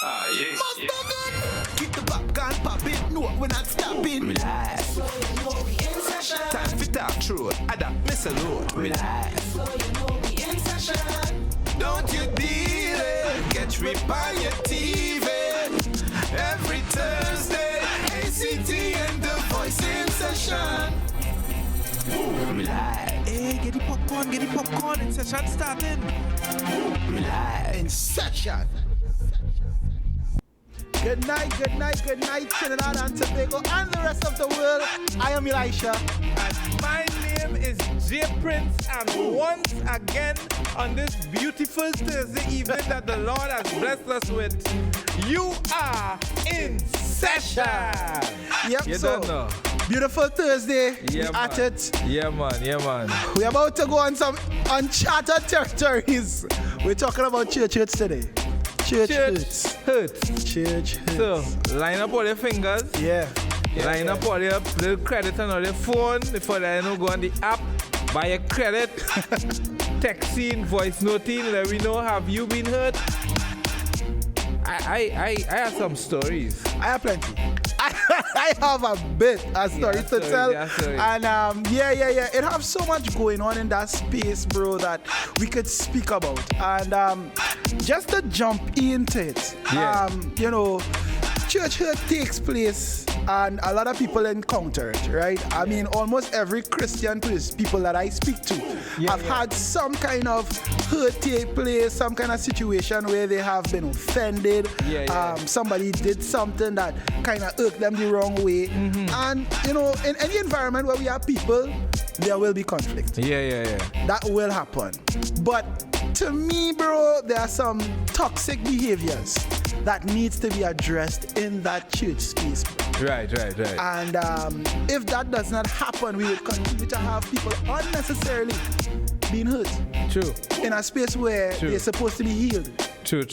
Yes. Keep the popcorn popping, no, we're not stopping. Relax. So you know we in session. Time for talk through. Adapt, miss a load. Relax. So you know we in session. Don't you deal it. Get rip on your TV. Every Thursday, ACTN the voice in session. Relax. Hey, get the popcorn, in session starting. Relax. In session. Good night, Trinidad and Tobago and the rest of the world. I am Elisha. And my name is J Prince, and once again on this beautiful Thursday evening that the Lord has blessed us with, you are in session. Yep, You so don't know. beautiful Thursday. Yeah, We at man. it. Yeah, man. We're about to go on some uncharted territories. We're talking about church hurts today. Church hurts. Church hurts. So, line up all your fingers. Yeah. Line up all your little credit on all your phone before they go on the app, buy your credit, texting, voice noting, let me know, have you been hurt? I have some stories. I have plenty. I have a bit of stories to tell. And it has so much going on in that space, bro, that we could speak about. And just to jump into it, church hurt takes place and a lot of people encounter it, right? I mean, almost every Christian people that I speak to have had some kind of hurt take place, some kind of situation where they have been offended. Somebody did something that kind of irked them the wrong way. And, in any environment where we have people, there will be conflict. That will happen. But to me, bro, there are some toxic behaviors that needs to be addressed in that church space. Right. And if that does not happen, we will continue to have people unnecessarily being hurt. True. In a space where they're supposed to be healed. True.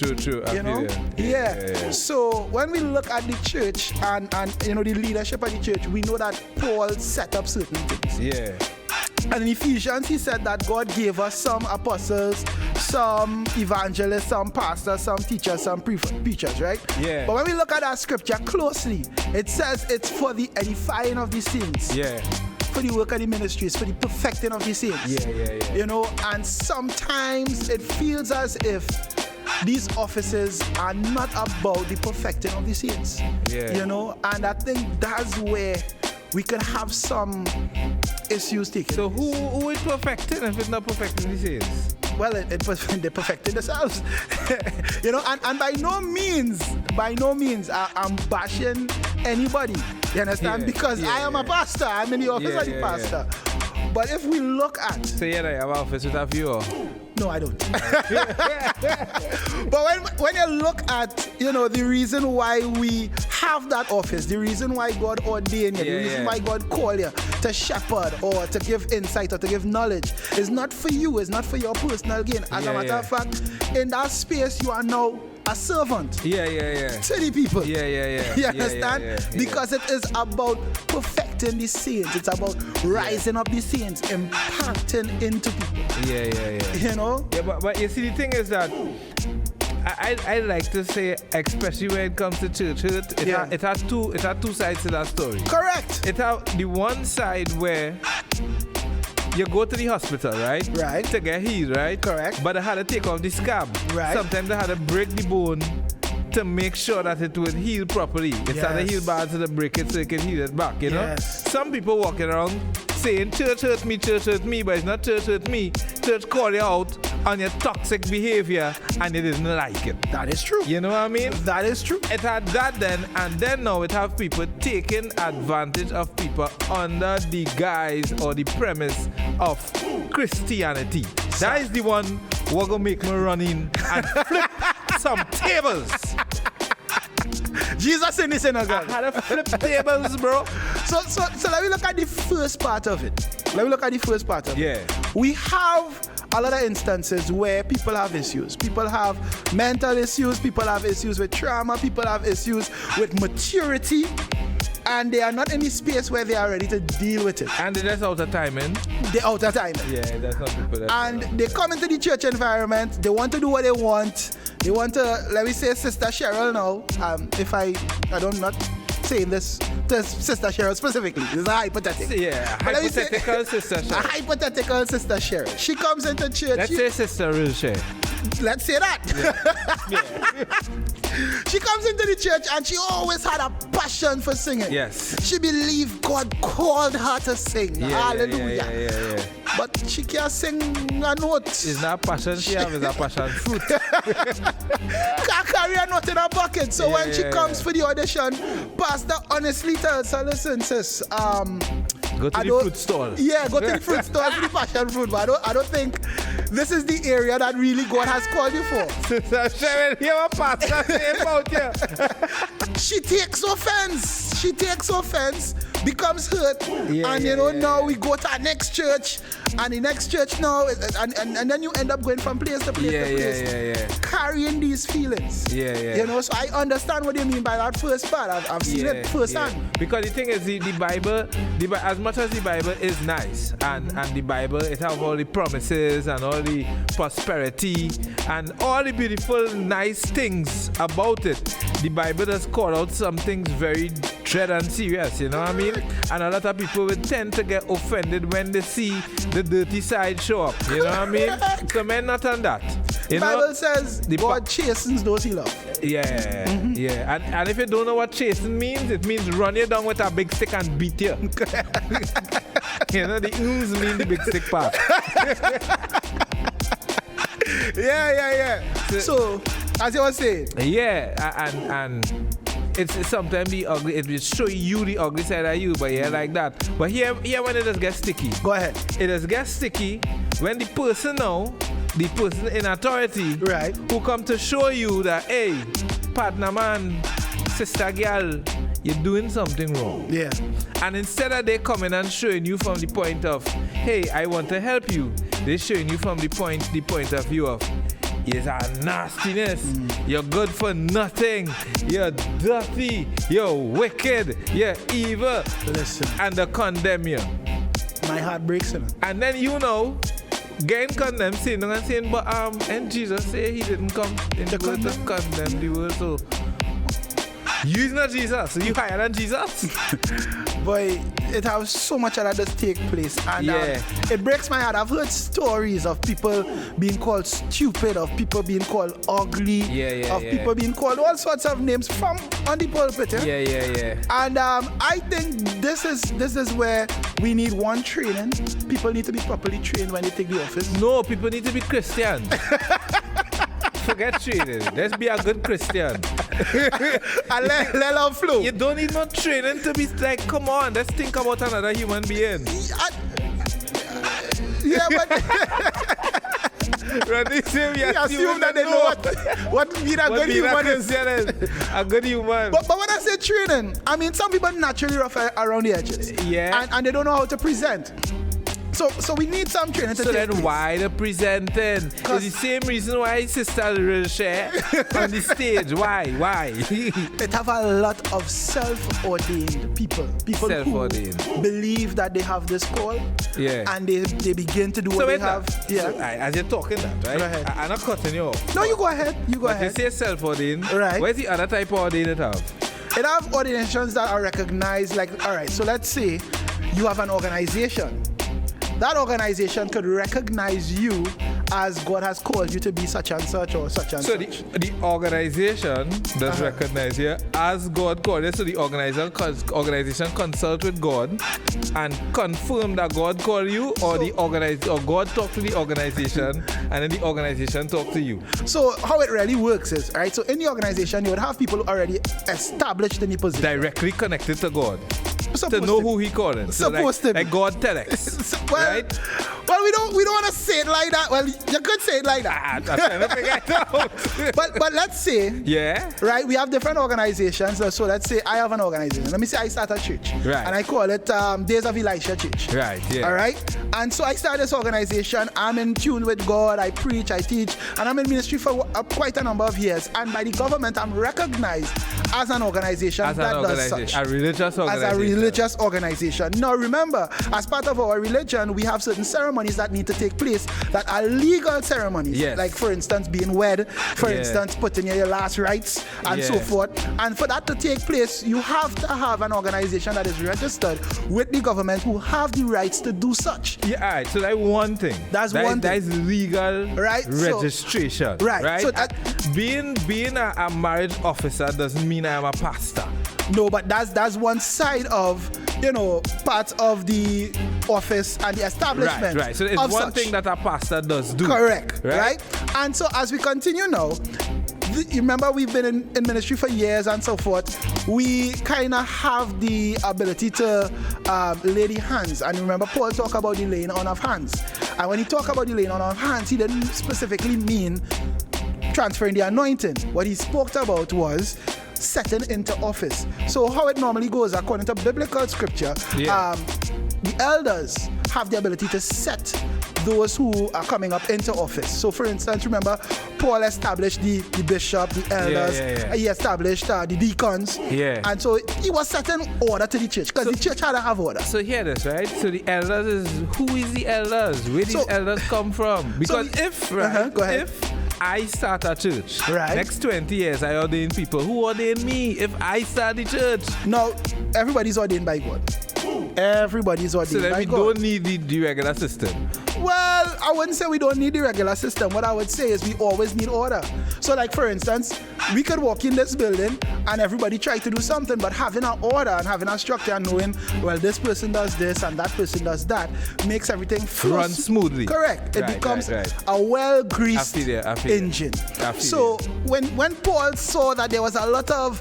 You know? Yeah. So when we look at the church and the leadership of the church, we know that Paul set up certain things. Yeah. And in Ephesians, he said that God gave us some apostles, some evangelists, some pastors, some teachers, some preachers, right? Yeah. But when we look at that scripture closely, it says it's for the edifying of the saints. Yeah. For the work of the ministries, for the perfecting of the saints. Yeah. And sometimes it feels as if these offices are not about the perfecting of the saints. And I think that's where we could have some issues taken. So who is perfecting if it's not perfecting the saints? Well, they're perfecting themselves. And by no means I'm bashing anybody. You understand? Because I am a pastor. I'm in the office of the pastor. But if we look at... So I have an office with a view? No, I don't. But when you look at, the reason why we have that office, the reason why God ordained you, the reason why God called you to shepherd or to give insight or to give knowledge, is not for you, it's not for your personal gain. As a matter of fact, in that space, you are now a servant to the people. You understand? Because it is about perfecting the saints. It's about rising up the saints, impacting into people. But you see, the thing is that I like to say, especially when it comes to church hurt, it has two sides to that story. Correct. It has the one side where you go to the hospital, right? Right. To get healed, right? Correct. But they had to take off the scab. Right. Sometimes they had to break the bone to make sure that it would heal properly. Instead of heal bad, to break it so it can heal it back, Some people walking around saying, church hurt me, but it's not church hurt me. Church call you out on your toxic behavior and you didn't like it. That is true. You know what I mean? That is true. It had that then, and then now it have people taking advantage of people under the guise or the premise of Christianity. That is the one we're gonna make me run in and flip some tables. Jesus in this, God. I had to flip tables, bro. So let me look at the first part of it. We have a lot of instances where people have issues. People have mental issues. People have issues with trauma. People have issues with maturity. and they are not in the space where they are ready to deal with it. And they're just out of timing. They're out of time. Yeah, that's some people that. And they come into the church environment, they want to do what they want. They want to, let me say Sister Cheryl now, if I'm not saying this to Sister Cheryl specifically, this is a hypothetical. Yeah, hypothetical Sister Cheryl. A hypothetical Sister Cheryl. She comes into church. Let's say Sister Real Cheryl. Let's say that. She comes into the church and she always had a passion for singing. Yes. She believed God called her to sing. Hallelujah. Yeah. But she can't sing a note. It's not passion she has, it's a passion fruit. Can't carry a note in her bucket. So when she comes for the audition, Pastor honestly tells her, listen, sis, go to the fruit stall. Yeah, go to the fruit stall for the passion fruit. But I don't think this is the area that really God has called you for. Sister Cheryl, you have a pastor say about you. She takes offense, becomes hurt, and now we go to our next church, and the next church now, and then you end up going from place to place carrying these feelings. You know, so I understand what you mean by that first part. I've seen it firsthand. Because the thing is, the Bible, as much as the Bible is nice, and the Bible, it has all the promises and all the prosperity and all the beautiful, nice things about it. The Bible does call out some things very dread and serious, you know what I mean? And a lot of people will tend to get offended when they see the dirty side show up, you know what I mean? So men not on that. The Bible says God chastens those he loves. Yeah. And if you don't know what chasten means, it means run you down with a big stick and beat you. You know, the ooms mean the big stick part. Yeah. So, as you were saying. Yeah, and it's sometimes the ugly, it will show you the ugly side of you, but like that. But here when it just gets sticky. Go ahead. It just gets sticky when the person in authority, right, who come to show you that, hey, partner man, sister girl, you're doing something wrong. Yeah. And instead of they coming and showing you from the point of, hey, I want to help you, they're showing you from the point of view of, it's a nastiness. You're good for nothing. You're dirty. You're wicked. You're evil. Listen. And they condemn you. My heart breaks in it. And then getting condemned, saying, but and Jesus say he didn't come in the world to condemn the world. So you is not Jesus. So you higher than Jesus. Boy, it has so much that does take place, and it breaks my heart. I've heard stories of people being called stupid, of people being called ugly, of people being called all sorts of names from on the pulpit. And I think this is where we need one training. People need to be properly trained when they take the office. No, people need to be Christian. Forget training. Let's be a good Christian. And let love flow. You don't need no training to be like, come on, let's think about another human being. But we assume that they know what being a good human is. A good human. But when I say training, I mean some people naturally rough around the edges. Yeah. And they don't know how to present. So we need some training to So then why the presenting? It's the same reason why Sister Real share on the stage. Why? It have a lot of self-ordained people who believe that they have this call, and they begin to do what they have. So, as you're talking that, right? Go ahead. I'm not cutting you off. No, you go ahead. But you say self-ordained. Right. Where's the other type of ordained it have? It have ordinations that are recognized. Like, all right, so let's say you have an organization. That organization could recognize you as God has called you to be such and such or such and such. So the organization does recognize you as God called you. So the organization consult with God and confirm that God called you, or or God talk to the organization and then the organization talk to you. So how it really works is, so in the organization you would have people already established in the position. Directly connected to God. to know who he calling. Supposed to be. Like God telex. Right? Well, we don't want to say it like that. Well, you could say it like that. I'm trying to figure it out. but let's say, right, we have different organizations. So let's say I have an organization. Let me say I start a church. Right. And I call it Days of Elisha Church. Right, yeah. All right? And so I start this organization. I'm in tune with God. I preach, I teach. And I'm in ministry for quite a number of years. And by the government, I'm recognized as an organization that does such. A religious organization. As a religious organization. Now remember, as part of our religion, we have certain ceremonies that need to take place that are legal ceremonies. Yes. Like, for instance, being wed, for instance, putting your last rites, and so forth. And for that to take place, you have to have an organization that is registered with the government who have the rights to do such. Yeah, all right. So that's one thing. That's one thing. That is legal registration. So, right. So being a marriage officer doesn't mean I am a pastor. No, but that's one side of, part of the office and the establishment. Right. So it's one thing that a pastor does do. Correct. Right? And so as we continue now, you remember we've been in ministry for years and so forth. We kind of have the ability to lay the hands. And remember Paul talked about the laying on of hands. And when he talked about the laying on of hands, he didn't specifically mean transferring the anointing. What he spoke about was setting into office. So how it normally goes, according to biblical scripture, the elders have the ability to set those who are coming up into office. So for instance, remember, Paul established the bishop, the elders, he established the deacons, and so he was setting order to the church, because the church had to have order. So hear this, right? So the elders who is the elders? Where these elders come from? Because go ahead. If I start a church, right, next 20 years I ordain people. Who ordain me if I start the church? No, everybody's ordained by God. Everybody's ordained by God. So then we don't need the regular system. Well, I wouldn't say we don't need the regular system. What I would say is we always need order. So like, for instance, we could walk in this building and everybody try to do something, but having an order and having a structure and knowing, well, this person does this and that person does that, makes everything run smoothly. Correct. It becomes a well-greased engine. So when Paul saw that there was a lot of,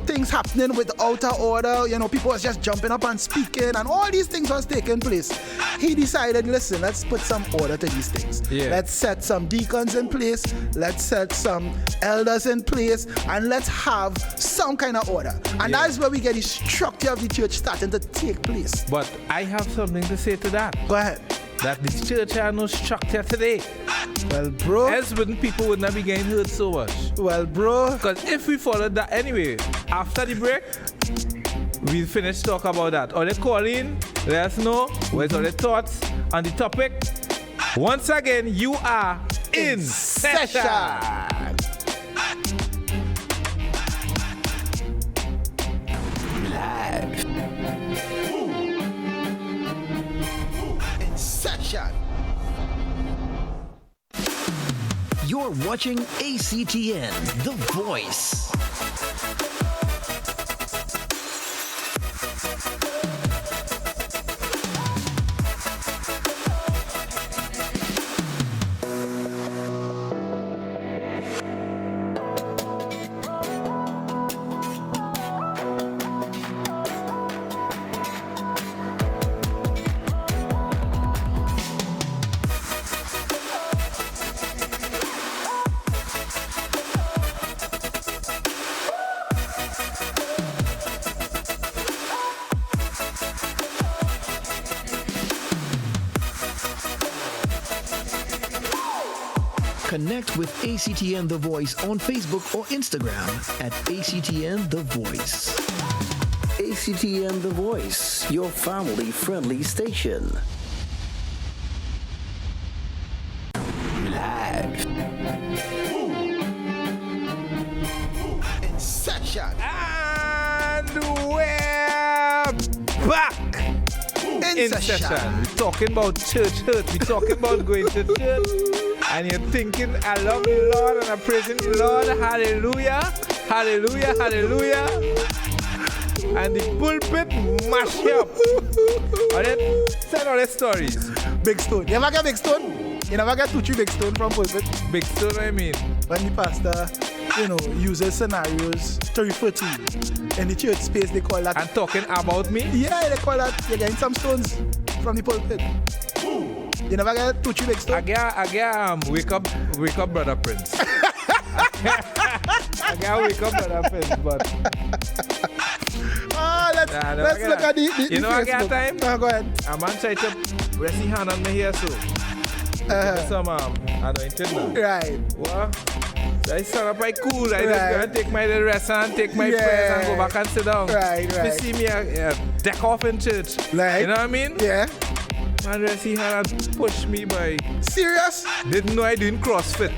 things happening with outer order, people was just jumping up and speaking and all these things was taking place, he decided, listen, let's put some order to these things. Let's set some deacons in place, let's set some elders in place, and let's have some kind of order. And that is where we get the structure of the church starting to take place. But I have something to say to that. Go ahead. That the church has no structure today. Well, bro. Else people would not be getting hurt so much. Well, bro. Because if we followed that anyway, after the break, we'll finish talk about that. Or they call in, let us know what's all the thoughts on the topic. Once again, you are in session. Live. In session. You're watching ACTN, The Voice. Connect with ACTN The Voice on Facebook or Instagram at ACTN The Voice. ACTN The Voice, your family-friendly station. Live. In session. And we're back. In session. We're talking about church hurt. We're talking about going to church. And you're thinking, I love the Lord and I'm praising the Lord. Hallelujah. Hallelujah. Hallelujah. And the pulpit mash up. Alright? Tell all the stories. Big stone. You ever get big stone? You never get 2-3 big stone from pulpit? Big stone, I mean. When the pastor uses scenarios to refer to you. In the church space, they call that. And talking about me? Yeah, they call that. You're getting some stones from the pulpit. You never get 2 3 big stones? I get wake up, Brother Prince. I get wake up, Brother Prince, but. Let's look at the you know, Facebook. I got time? Go ahead. A man try to rest his hand on me here, so. Some anointing now. Right. What? So I stand up, I cool. I just go and take my little rest and take my prayers and go back and sit down. Right. You see me deck off in church. Like, you know what I mean? Yeah. Man, rest his hand and push me by. Serious? Didn't know I doing CrossFit.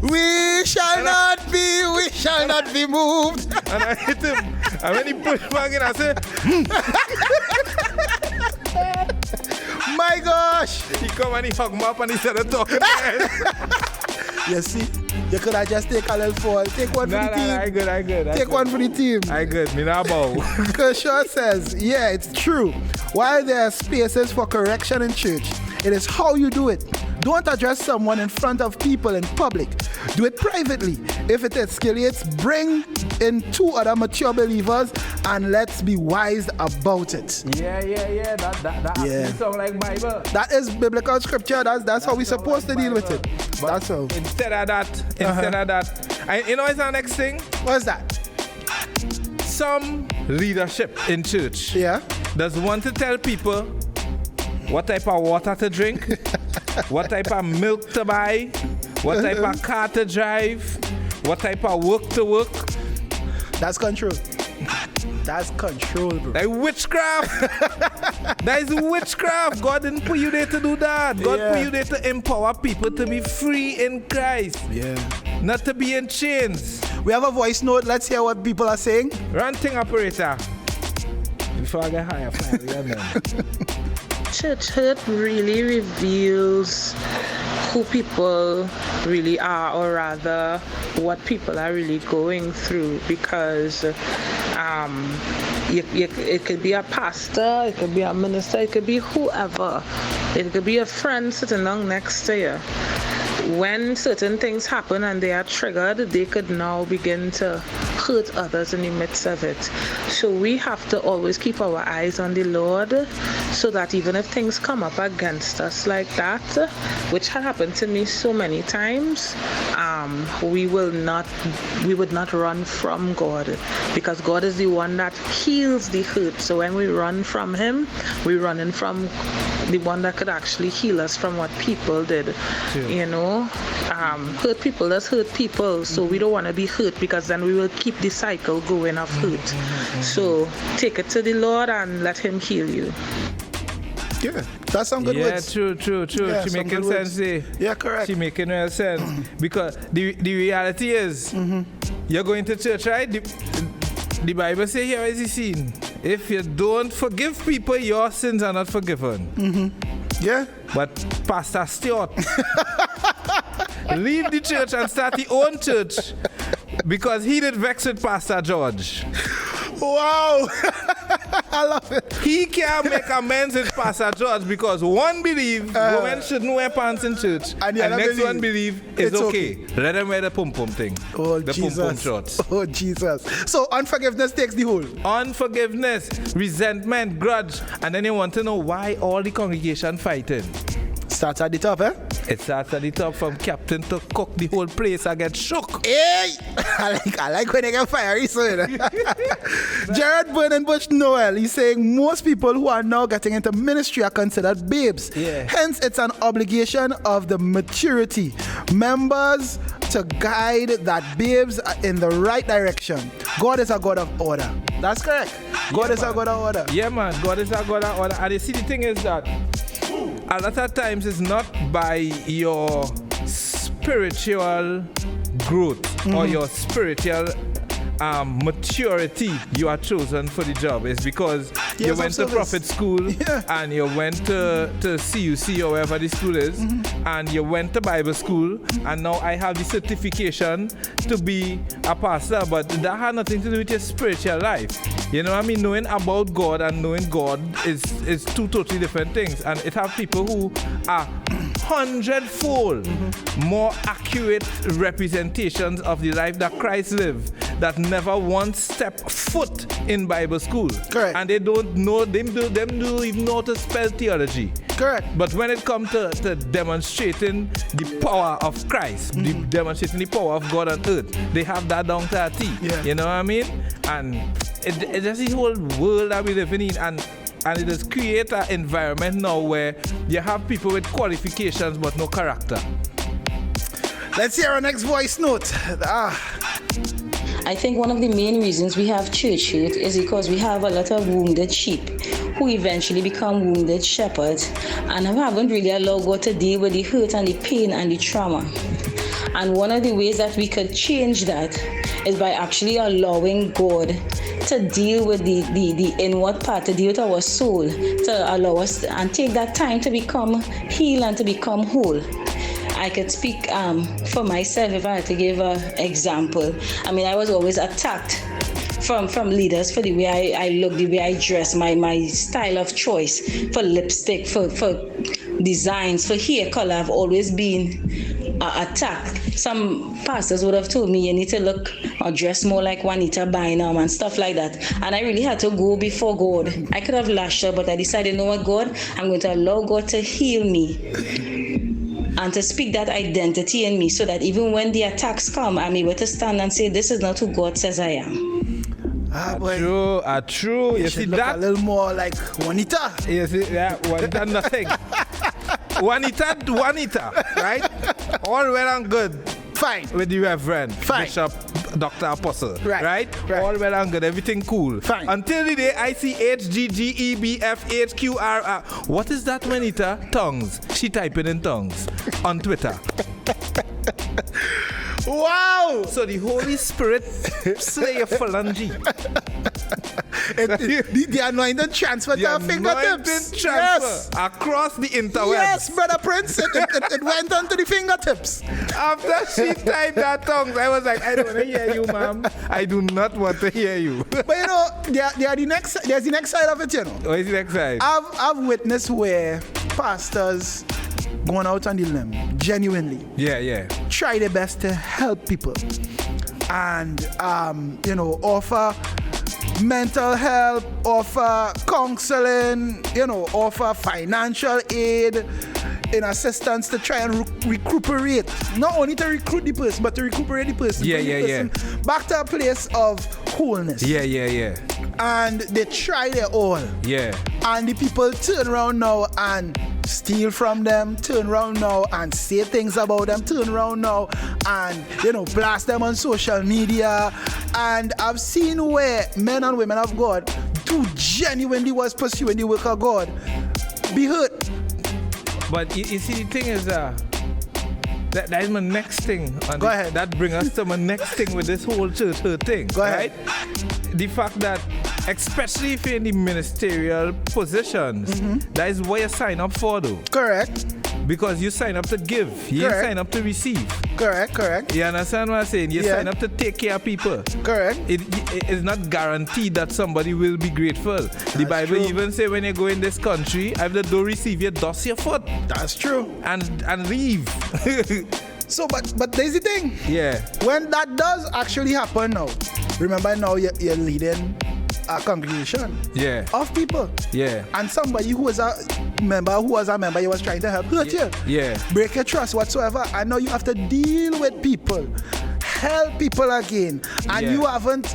We shall not be moved. And I hit him. And when he pushed back in, I said, My gosh. he come and he hug me up and he started talking. You see, you could have just take a little fall. Take one for the team. I good. Take one for the team. I good. Me not bow. Kershaw says, yeah, it's true. While there are spaces for correction in church, it is how you do it. Don't address someone in front of people in public. Do it privately. If it escalates, bring in 2 other mature believers and let's be wise about it. Yeah. That actually sound like Bible. That is biblical scripture. That's how we're supposed to deal with it. But That's how. Instead of that, and you know what's our next thing? What's that? Some leadership in church Yeah. does want to tell people what type of water to drink, what type of milk to buy, what type of car to drive, what type of work to work. That's control. That's control, bro. That witchcraft. That is witchcraft. God didn't put you there to do that. God put you there to empower people to be free in Christ. Yeah. Not to be in chains. We have a voice note. Let's hear what people are saying. Run thing, operator. Before I get higher, Church hurt really reveals who people really are, or rather what people are really going through, because it could be a pastor, it could be a minister, it could be whoever, it could be a friend sitting down next to you. When certain things happen and they are triggered, they could now begin to hurt others in the midst of it. So we have to always keep our eyes on the Lord, so that even if things come up against us like that, which had happened to me so many times, we would not run from God, because God is the one that heals the hurt. So when we run from Him, we're running from the one that could actually heal us from what people did. You know, hurt people does hurt people, so we don't want to be hurt, because then we will keep the cycle going of hurt. So take it to the Lord and let Him heal you. Yeah, that's some good words. True. Yeah, She making sense. Yeah, correct. She making real sense. Because the reality is, you're going to church, right? The Bible says here is the scene. If you don't forgive people, your sins are not forgiven. Yeah. But Pastor Stewart, leave the church and start your own church, because he did vex with Pastor George. Wow. I love it. He can't make amends with Pastor George, because one believe women shouldn't wear pants in church, and next one believe it's okay. okay. Let them wear the pum-pum thing. Oh, the Jesus. pum-pum shorts. Oh, Jesus. So unforgiveness takes the whole. Unforgiveness, resentment, grudge, and then you want to know why all the congregation fighting. Starts at the top, eh? It starts at the top, from captain to cook. The whole place I get shook. Hey! I like when they get fiery, so Jared Burnenbush Noel, he's saying most people who are now getting into ministry are considered babes. Yeah. Hence, it's an obligation of the maturity members to guide that babes in the right direction. God is a God of order. That's correct. God is a God of order. Yeah, man. God is a God of order. And you see, the thing is that a lot of times it's not by your spiritual growth or your spiritual maturity you are chosen for the job. It's because you went to prophet school and you went to CUC or wherever the school is, and you went to Bible school, and now I have the certification to be a pastor, but that had nothing to do with your spiritual life. You know what I mean? Knowing about God and knowing God is two totally different things, and it have people who are 100-fold more accurate representations of the life that Christ lived that never once stepped foot in Bible school. Correct. And they don't know, them don't even know how to spell theology. Correct. But when it comes to demonstrating the power of Christ, demonstrating the power of God on earth, they have that down to a T. Yeah. You know what I mean? And it's just the whole world that we live in, and it has created an environment now where you have people with qualifications but no character. Let's hear our next voice note. I think one of the main reasons we have church hurt is because we have a lot of wounded sheep who eventually become wounded shepherds and haven't really allowed God to deal with the hurt and the pain and the trauma. And one of the ways that we could change that is by actually allowing God to deal with the inward part, to deal with our soul, to allow us and take that time to become healed and to become whole. I could speak for myself if I had to give an example. I mean, I was always attacked from leaders for the way I look, the way I dress, my style of choice, for lipstick, for designs, for hair color. I've always been attacked. Some pastors would have told me you need to look or dress more like Juanita Bynum and stuff like that. And I really had to go before God. I could have lashed out, but I decided, you know what, God, I'm going to allow God to heal me and to speak that identity in me so that even when the attacks come, I'm able to stand and say, this is not who God says I am. True. You see Look that? a little more like Juanita. You see, yeah, Juanita nothing. Juanita, right? All well and good. Fine. With the Reverend Fine. Bishop Dr. Apostle. Right. All well and good. Everything cool. Fine. Until the day I see HGGEBFHQR. What is that, Juanita? Tongues. She typing in tongues on Twitter. Wow! So the Holy Spirit slay your phalange. The anointed transfer to our fingertips. Transfer across the interwebs. Yes, Brother Prince. It went onto the fingertips. After she typed that tongues, I was like, I don't want to hear you, ma'am. I do not want to hear you. But you know, there's the next side of it, you know. What is the next side? I've witnessed where pastors going out on the limb, genuinely. Yeah. Try their best to help people. And, offer mental help, offer counseling, offer financial aid, assistance to try and recuperate. Not only to recruit the person, but to recuperate the person. Back to a place of wholeness. Yeah. And they try their all. Yeah. And the people turn around now and steal from them, turn around now and say things about them, turn around now and, blast them on social media. And I've seen where men and women of God who genuinely was pursuing the work of God be hurt. But you see, the thing is, that is my next thing. Go ahead. That brings us to my next thing with this whole church thing. Go ahead. Right? The fact that, especially if you're in the ministerial positions, that is what you sign up for, though. Correct. Because you sign up to give. You didn't sign up to receive. Correct. You understand what I'm saying? You sign up to take care of people. Correct. It is not guaranteed that somebody will be grateful. The Bible even say when you go in this country, if they don't receive you, dust your foot. That's true. And leave. So, but there's the thing. Yeah. When that does actually happen now, remember now you're leading a congregation of people. Yeah. And somebody who was a member, you was trying to help hurt you. Yeah. Break your trust whatsoever. And now you have to deal with people. Help people again. And you haven't,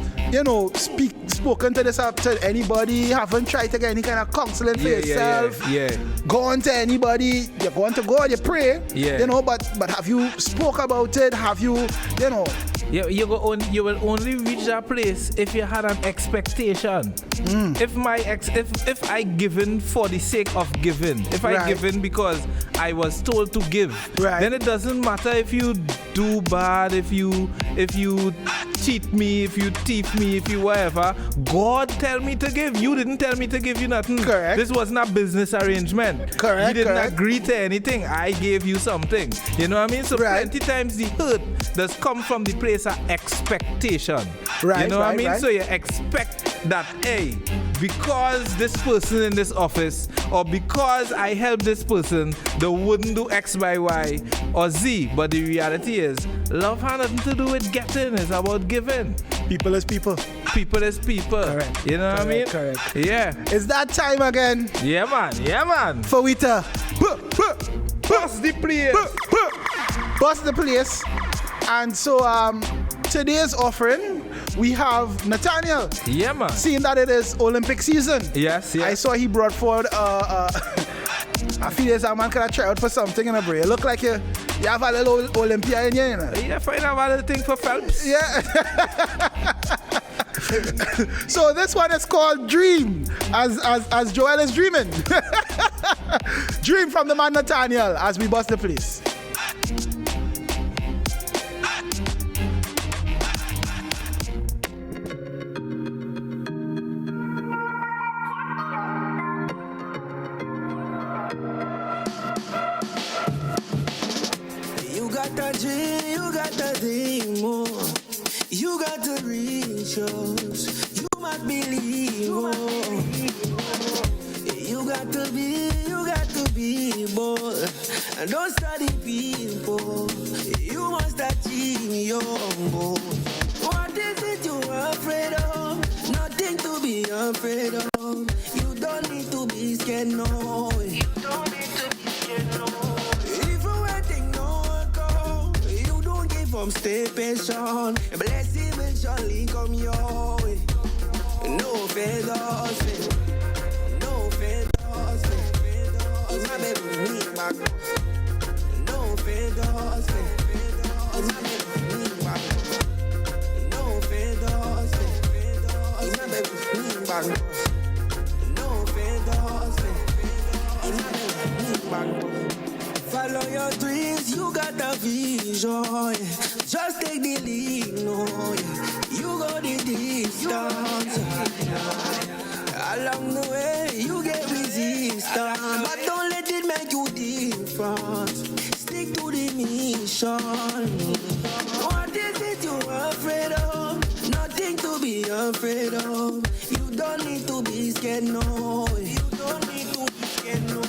spoken to this up to anybody, haven't tried to get any kind of counseling for yourself. Gone to anybody, you're going to God, you pray. But have you spoke about it? Have you, You will only reach that place if you had an expectation. If I given for the sake of giving, if I given because I was told to give, then it doesn't matter if you do bad, if you cheat me, if you thief me, if you whatever. God tell me to give. You didn't tell me to give you nothing. Correct. This was not business arrangement. Correct. You didn't agree to anything. I gave you something. You know what I mean? So plenty times the hurt does come from the place of expectation. Right. You know what I mean? So you expect that, hey, because this person in this office or because I help this person, they wouldn't do X by Y or Z. But the reality is, love has nothing to do with getting. It's about giving. People is people. People is people. Correct. You know what I mean? Correct. Yeah. It's that time again. Yeah, man. Yeah, man. For we to Bust the place. Bust the place. And so today's offering, we have Nathaniel. Yeah, man. Seeing that it is Olympic season. Yes. I saw he brought forward I feel as a man could have tried out for something in a break. You look like you have a little Olympia in you, you know. Yeah, find out a little thing for Phelps. Yeah. So this one is called Dream, as Joel is dreaming. Dream from the man Nathaniel as we bust the place. You got the dream, you got the dream, oh. You got the riches, you must believe, oh. You got to be bold, and don't study people. You must achieve your goal. What is it you are afraid of? Nothing to be afraid of. You don't need to be scared, no. You don't need to be scared, no. Even when things don't work out, you don't give up, stay patient. Blessing will surely come your way. No feathers, no feathers. My baby, me back. No feathers, my baby, me back. No feathers, my baby, me back. No feathers, my baby, me back. Follow your dreams, you got a vision. Just take the lead, no. You go the distance. Along the way, you get resistance, but don't let it make you different. Stick to the mission. What is it you're afraid of? Nothing to be afraid of. You don't need to be scared, no. You don't need to be scared, no.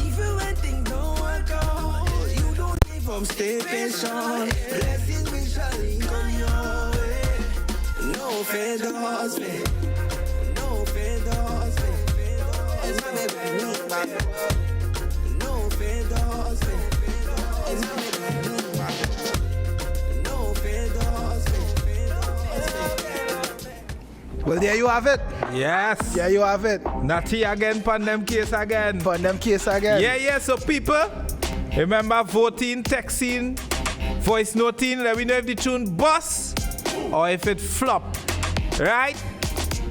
Even when things don't work out, you don't give up, stay patient. Blessings will surely come your way. No feathers, man. No feathers, it's my baby, me back. No feathers, it's my baby, me back. No feathers, Well, there you have it. Yes. There you have it. Natty again, pandem case again. Pandem case again. Yeah. So people, remember voting, texting, voice noting. Let me know if the tune bust or if it flop. Right?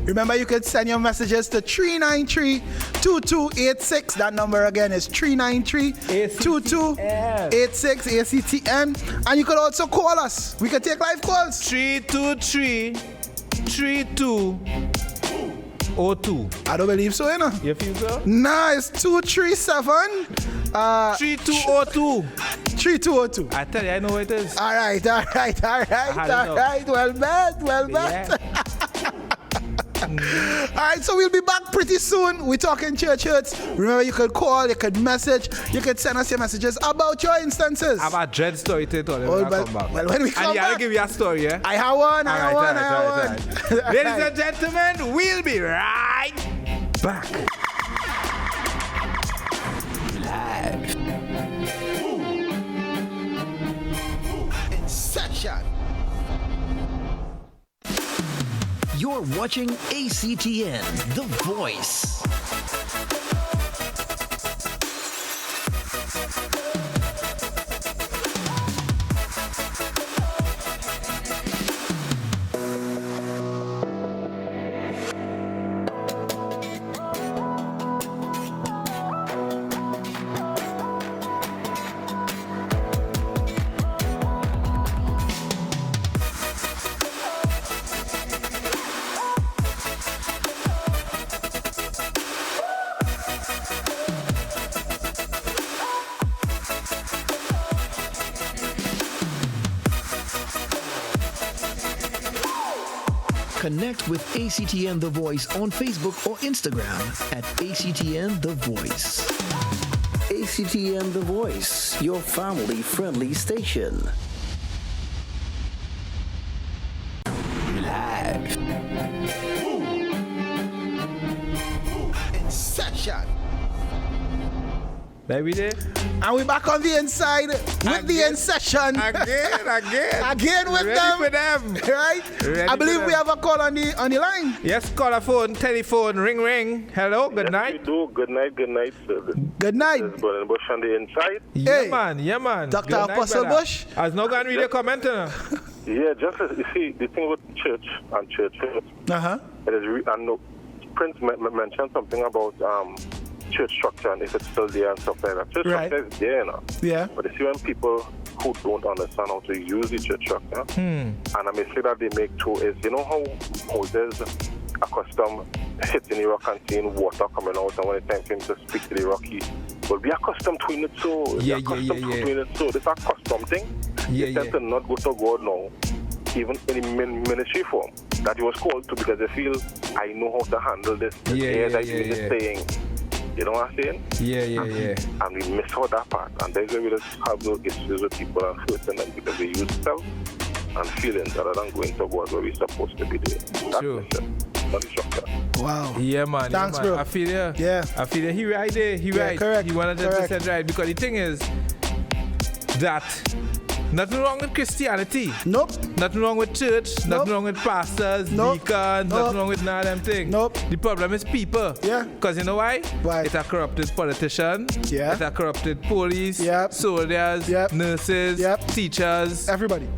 Remember, you can send your messages to 393-2286. That number again is 393-2286 ACTN. And you could also call us. We can take live calls. 323-3202. I don't believe so, you know. You feel so? Nah, it's 237 3202. 3202. I tell you, I know what it is. All right. Well bet. Yeah. All right, so we'll be back pretty soon. We're talking church hurts. Remember, you could call, you could message, you could send us your messages about your instances. About dread story to tell well, when we come and back, I'll give you a story, yeah? I have one. Ladies and gentlemen, we'll be right back. Live. INSESSION. You're watching ACTN, The Voice. Connect with ACTN The Voice on Facebook or Instagram at ACTN The Voice. ACTN The Voice, your family-friendly station. Live. INSESSION. Baby there. And we're back on the inside with the INSESSION. Again with Ready them. for them. Right? Ready I believe for we them. have a call on the line. Yes, call a phone, telephone, ring. Hello, good Yes, night. you do. Good night. Good night. This is Burning Bush on the inside. Yeah, Hey, man. Dr. Good night, Apostle brother. Bush. I was not going to read a comment. Yeah, just as you see, the thing with church and church, Uh-huh. it is. I know Prince mentioned something about church structure and if it's still there and stuff like that. Church Right. structure is there, you know. Yeah. But you see, when people who don't understand how to use the church structure, and a mistake that they make too is, you know how Moses accustomed hitting the rock and seeing water coming out, and when it's time for him to speak to the rock, but we are accustomed to doing it so. Yeah. To doing it so. This is a custom thing. They tend to not go to God now, even in the ministry form that he was called to, because they feel, I know how to handle this. That you is saying. You know what I'm saying? Yeah. And we miss out that part. And there's where we just have those issues with people and hurting them because they use self and feelings rather than going to God where we're supposed to be there. That's True. the shit. Not the structure. Wow. Yeah, man. Thanks, yeah, man. bro. I feel you. Yeah. I feel you. He right there. He Yeah, right. correct. He 100% right. Because the thing is that nothing wrong with Christianity. Nope. Nothing wrong with church. Nope. Nothing wrong with pastors, Nope. deacons. Nope. Nothing wrong with none of them things. Nope. The problem is people. Yeah. Because you know why? Why? It's a corrupted politician. Yeah. It's a corrupted police. Yep. Soldiers. Yep. Nurses. Yep. Teachers. Everybody.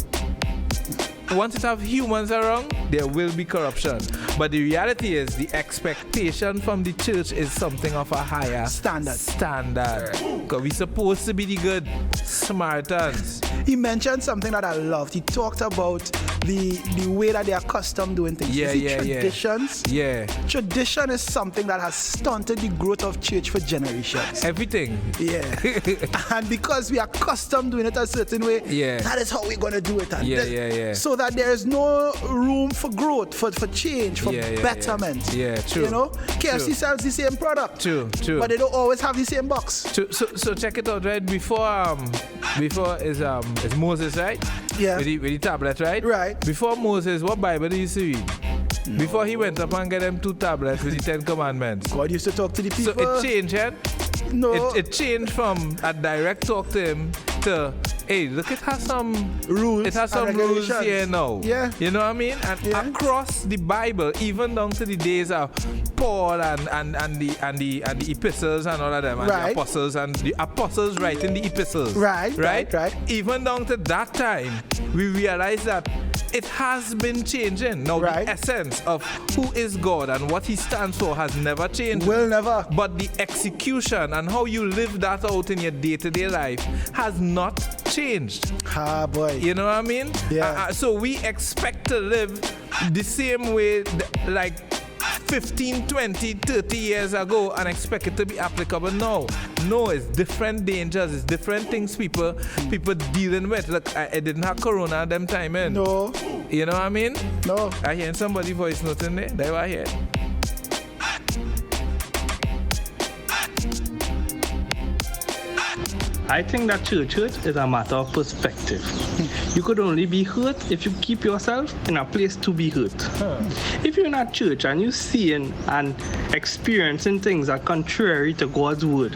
Once it have humans around, there will be corruption. But the reality is the expectation from the church is something of a higher Standard. Because we're supposed to be the good Samaritans. He mentioned something that I loved. He talked about the way that they are accustomed doing things. Yeah, You see, yeah, yeah. traditions. Yeah. Tradition is something that has stunted the growth of church for generations. Everything. Yeah. And because we are accustomed doing it a certain way, Yeah. that is how we're going to do it. And Yeah. So that there is no room for growth, for change, for betterment. Yeah, true. You know, KFC True. sells the same product. True. But they don't always have the same box. So check it out, right? Before is Moses, right? Yeah. With the tablet, right? Right. Before Moses, what Bible do you see read? Before he went up and get them 2 tablets with the 10 commandments. God used to talk to the people. So it changed, yeah? No. It changed from a direct talk to him to, hey, look, it has some rules. It has some and rules regulations. here now. Yeah. You know what I mean? And Yeah. across the Bible, even down to the days of Paul and the epistles and all of them, and Right. the apostles writing the epistles. Right. Even down to that time, we realize that it has been changing. Now, Right. the essence of who is God and what he stands for has never changed. Will never. But the execution and how you live that out in your day-to-day life has not changed. Ah, boy. You know what I mean? Yeah. So we expect to live the same way like 15, 20, 30 years ago and expect it to be applicable now. No, it's different dangers, it's different things people dealing with. Look, I didn't have corona at them time, man. No. You know what I mean? No. I hear somebody voice note in there. They were here. I think that church hurt is a matter of perspective. You could only be hurt if you keep yourself in a place to be hurt. If you're in a church and you're seeing and experiencing things that are contrary to God's word,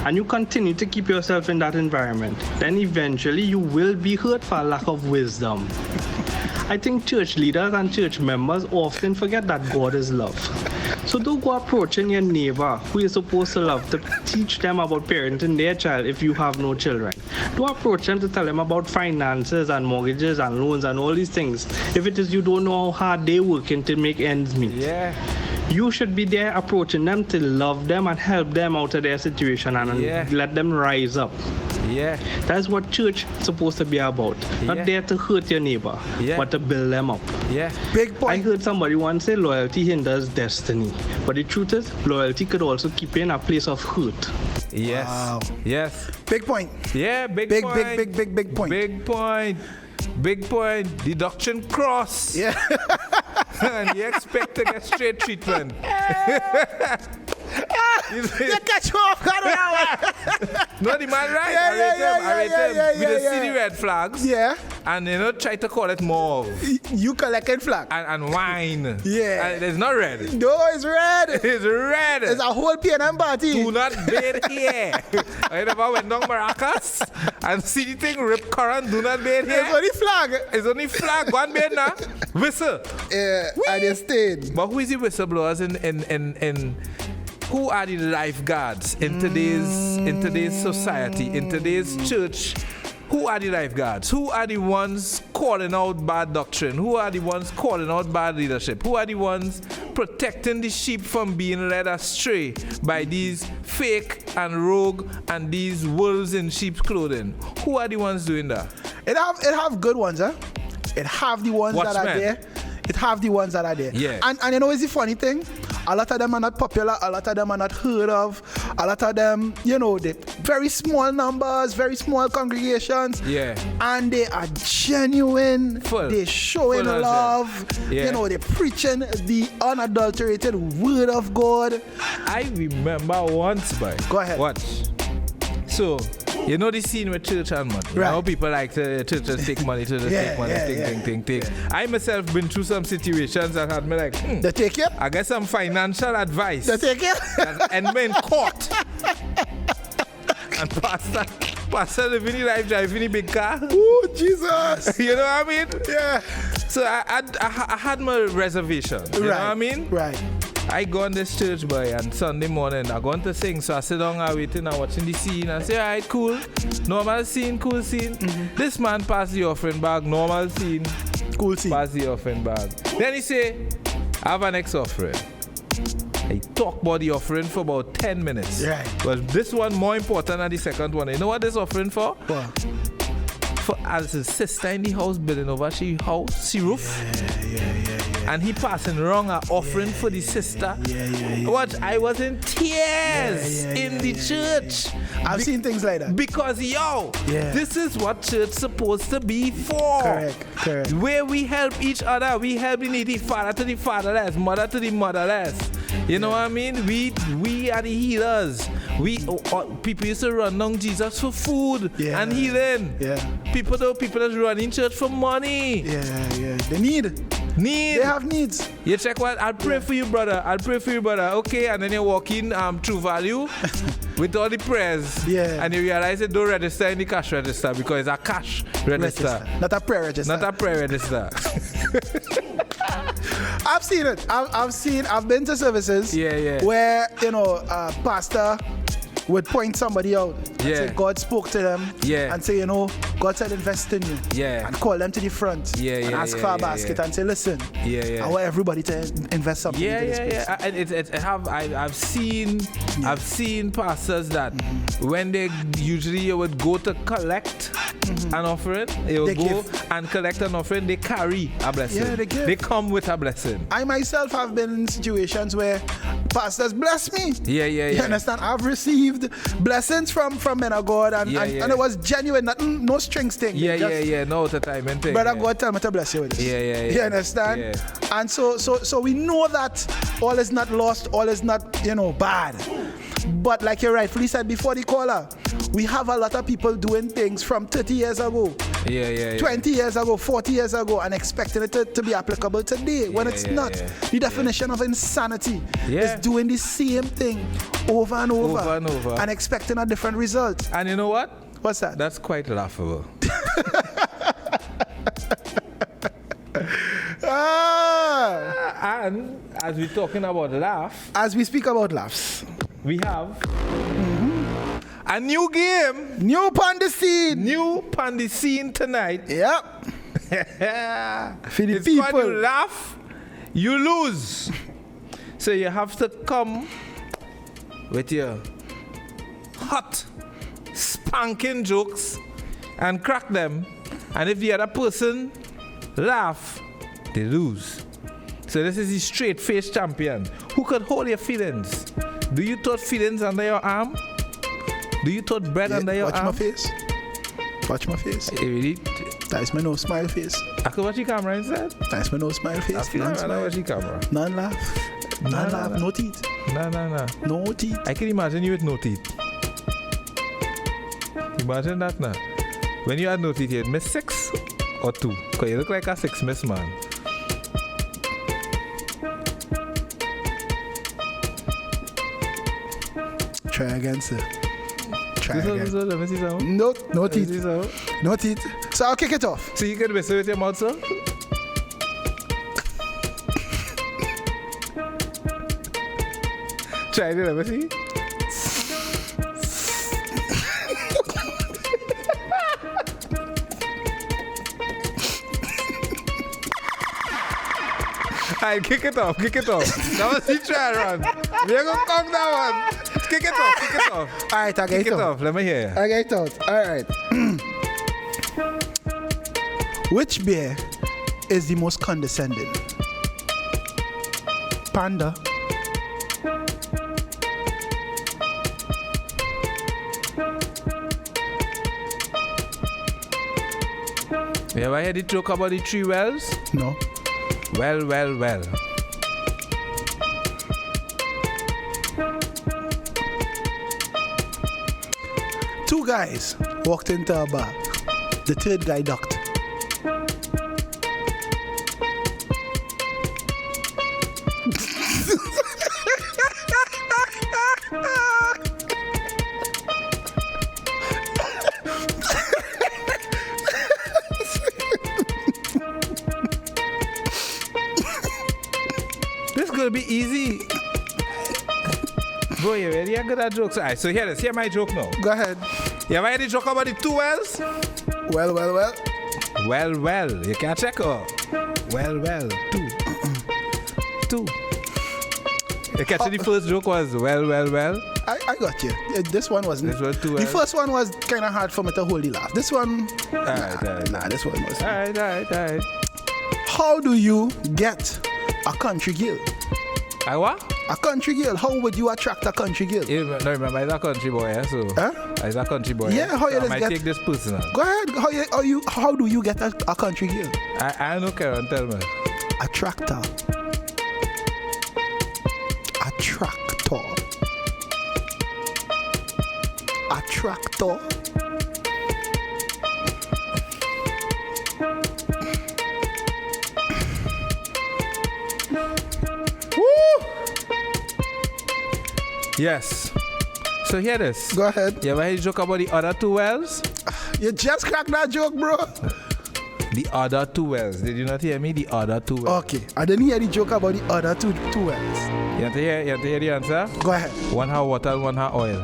and you continue to keep yourself in that environment, then eventually you will be hurt for lack of wisdom. I think church leaders and church members often forget that God is love. So don't go approaching your neighbor who you're supposed to love to teach them about parenting their child if you have no children. Don't approach them to tell them about finances and mortgages and loans and all these things if it is you don't know how hard they're working to make ends meet. Yeah. You should be there approaching them to love them and help them out of their situation and let them rise up. Yeah. That's what church is supposed to be about. Not there to hurt your neighbor, but to build them up. Yeah. Big point. I heard somebody once say loyalty hinders destiny. But the truth is, loyalty could also keep you in a place of hurt. Yes. Wow. Yes. Big point. Yeah, big Big point. point. Big point. Big point. The doctrine cross. Yeah. And you expect to get straight treatment. You catch me off guard with that one. No, the man right. Yeah, I rate him. We just yeah. see the red flags. Yeah. And try to call it mauve. You collected flag. And wine. Yeah. And it's not red. No, it's red. It's red. It's a whole PNM party. Do not bathe here. I never went down Maracas and see the thing rip current. Do not bathe here. It's only flag. It's only flag. Go and bathe now. Whistle. Yeah, and they stayed. But who is the whistleblowers in who are the lifeguards in today's society, in today's church? Who are the lifeguards? Who are the ones calling out bad doctrine? Who are the ones calling out bad leadership? Who are the ones protecting the sheep from being led astray by these fake and rogue and these wolves in sheep's clothing? Who are the ones doing that? It have good ones, huh? It have the ones that are there. It have the ones that are there. Yeah. And you know, it's the funny thing? A lot of them are not popular. A lot of them are not heard of. A lot of them, you know, they very small numbers, very small congregations. Yeah. And they are genuine. They're showing love. Yeah. You know, they're preaching the unadulterated word of God. I remember once, boy. Go ahead. Watch. So, you know the scene with church and money. You know people like to churches take money, churches take money, take. I myself been through some situations that had me like, they take you? I get some financial advice. They take you? And me in court. And pastor living the life driving the big car. Oh, Jesus. You know what I mean? Yeah. So I had my reservation. You know what I mean? Right. I go on this church, boy, and Sunday morning I go on to sing. So I sit down and waiting and watching the scene and say, alright, cool. Normal scene, cool scene. Mm-hmm. This man pass the offering bag, normal scene. Cool scene. Pass the offering bag. Then he say, I have an ex-offering. I talk about the offering for about 10 minutes. Right. But this one more important than the second one. You know what this offering for? What? For as his sister in the house building over she roof. Yeah. And he passing wrong an offering for the sister. Yeah. What? I was in tears in the church. I've seen things like that. Because this is what church supposed to be for. Correct. Where we help each other. We help the needy, father to the fatherless, mother to the motherless. You know what I mean? We are the healers. People used to run down Jesus for food and healing. Yeah. People is running church for money. Yeah. They need. They have needs. You check what? I'll pray for you, brother. Okay, and then you walk in True Value with all the prayers. Yeah. And you realize it don't register in the cash register because it's a cash register. Not a prayer register. I've seen it. I've been to services where, you know, pastor would point somebody out and say God spoke to them and say, you know, God said invest in you and call them to the front and ask for a basket and say, listen, I want everybody to invest something into this place. And I've seen pastors that when they usually would go to collect an offering, they will go and collect an offering, they carry a blessing. Yeah, they give. They come with a blessing. I myself have been in situations where pastors bless me. You understand? I've received blessings from men of God and it was genuine, no strings thing. No time and thing. Brother God tell me to bless you with this. You understand? Yeah. And so we know that all is not lost, all is not, you know, bad. But like you rightfully said before the caller, we have a lot of people doing things from 30 years ago, 20 years ago, 40 years ago, and expecting it to be applicable today when it's not. The definition of insanity is doing the same thing over and over and expecting a different result. And you know what? What's that? That's quite laughable. And as we're talking about as we speak about laughs, we have a new game. New on the scene tonight. Yep. For the it's people. Called you laugh, you lose. So you have to come with your hot, spanking jokes and crack them. And if the other person laugh, they lose. So this is the straight-faced champion who could hold your feelings. Do you thought feelings under your arm? Do you thought bread under your arm? Watch my face. Really? That's my no smile face. I could watch the camera instead. That's my no smile face. I feel like I watch the camera. None laugh. None laugh. No teeth. No. No teeth. I can imagine you with no teeth. Imagine that now. When you had no teeth, you'd miss 6 or 2. Because you look like a 6 miss man. Try again, sir. Try This again. one, let me see some. No teeth. See some. No teeth. So I'll kick it off. So you can whistle with your mouth, sir? Try it, let me see. Alright, kick it off. Now let's see try run. We're gonna conk that one. Kick it off. Alright, I get Kick it off. Let me hear. I get it out. Alright. Which bear is the most condescending? Panda. You ever heard the joke about the 3 wells? No. Well. 2 guys walked into a bar. The third guy ducked. This gonna be easy. Bro, you ready? I'm good at jokes. Alright, so hear my joke now. Go ahead. You ever heard the joke about the 2 wells? Well. Well. You can't check her. Well. 2. You catch the first joke was well. I got you. This one wasn't. This was 2 The wells. first one was kind of hard for me to hold the laugh. This one, Alright. nah, this one was. Alright. How do you get a country girl? I what? A country girl. How would you attract a country girl? No, remember, he's a country boy, eh? So. Huh? He's a country boy. Yeah, how you so I just might get- take this personal. Go ahead. How do you get a country girl? I don't care, tell me. Attractor. Yes. So hear this. Go ahead. You ever heard the joke about the other 2 wells? You just cracked that joke, bro. The other 2 wells. Did you not hear me? The other 2 wells. Okay. I didn't hear the joke about the other two wells. You want to hear the answer? Go ahead. One have water and one have oil.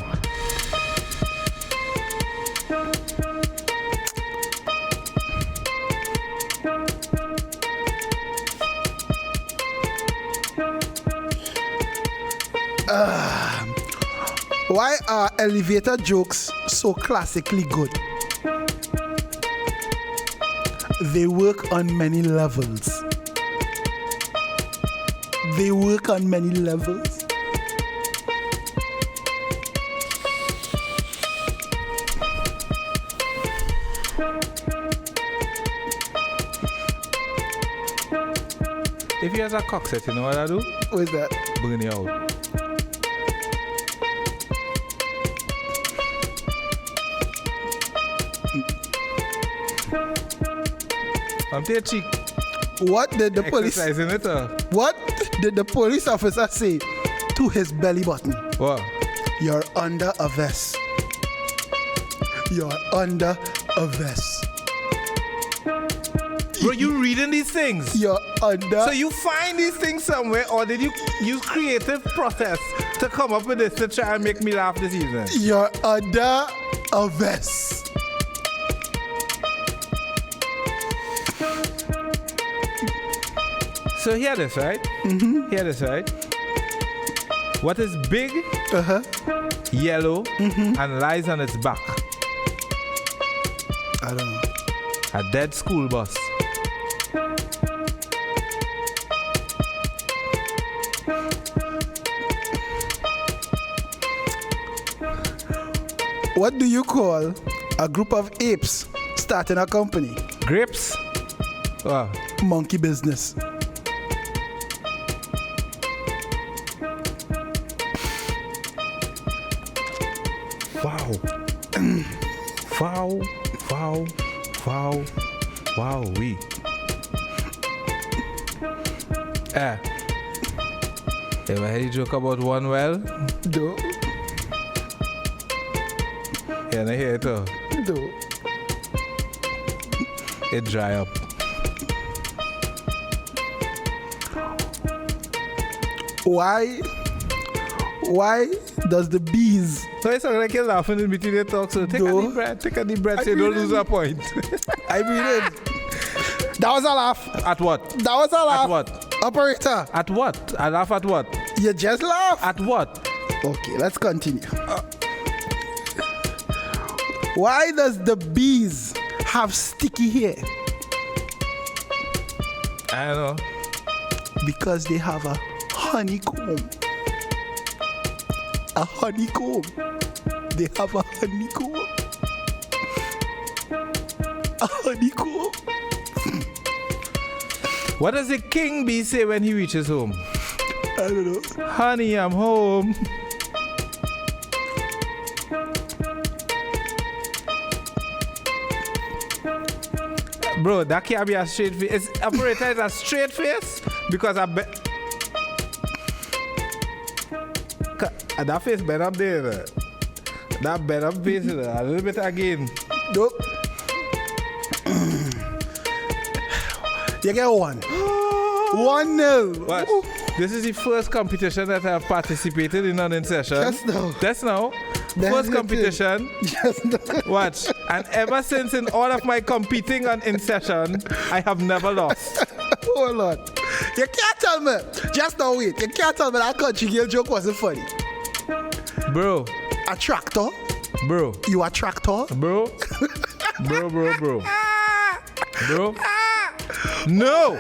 Why are elevator jokes so classically good? They work on many levels. If you has a cock set, you know what I do? What is that? Bring it out. I'm there, cheek. What did the police? Exercising it, What did the police officer say to his belly button? What? You're under a vest. You're under a vest. Bro, you reading these things? You're under. So you find these things somewhere, or did you use creative process to come up with this to try and make me laugh this evening? You're under a vest. So hear this, right? Hear this, right? What is big, yellow, and lies on its back? I don't know. A dead school bus. What do you call a group of apes starting a company? Grapes? Wow. Monkey business. Wow. Wow, we. Ever heard you joke about one well? Do. Yeah, I hear it too. Do. It dry up. Why does the bees? So it's like you're laughing in between your talk, so take a deep breath, say don't lose a point. I mean it. That was a laugh. At what? That was a laugh. At what? Operator. At what? I laugh at what? You just laugh. At what? Okay, let's continue. Why does the bees have sticky hair? I don't know. Because they have a honeycomb. A honeycomb. They have a honeycomb. A honeycomb. What does the king bee say when he reaches home? I don't know. Honey, I'm home. Bro, that can't be a straight face. Operator is a straight face because I bet. That face bent up there. That bent up face a little bit again. Nope. You get one. 1-0. Watch. This is the first competition that I have participated in on INSESSION. Just now. That's now. That's First it. competition. Just now. Watch. And ever since in all of my competing on INSESSION, I have never lost. Hold on. You can't tell me. Just now wait. You can't tell me that country girl joke wasn't funny. Bro. A tractor? Bro. You a tractor? Bro. Bro. No.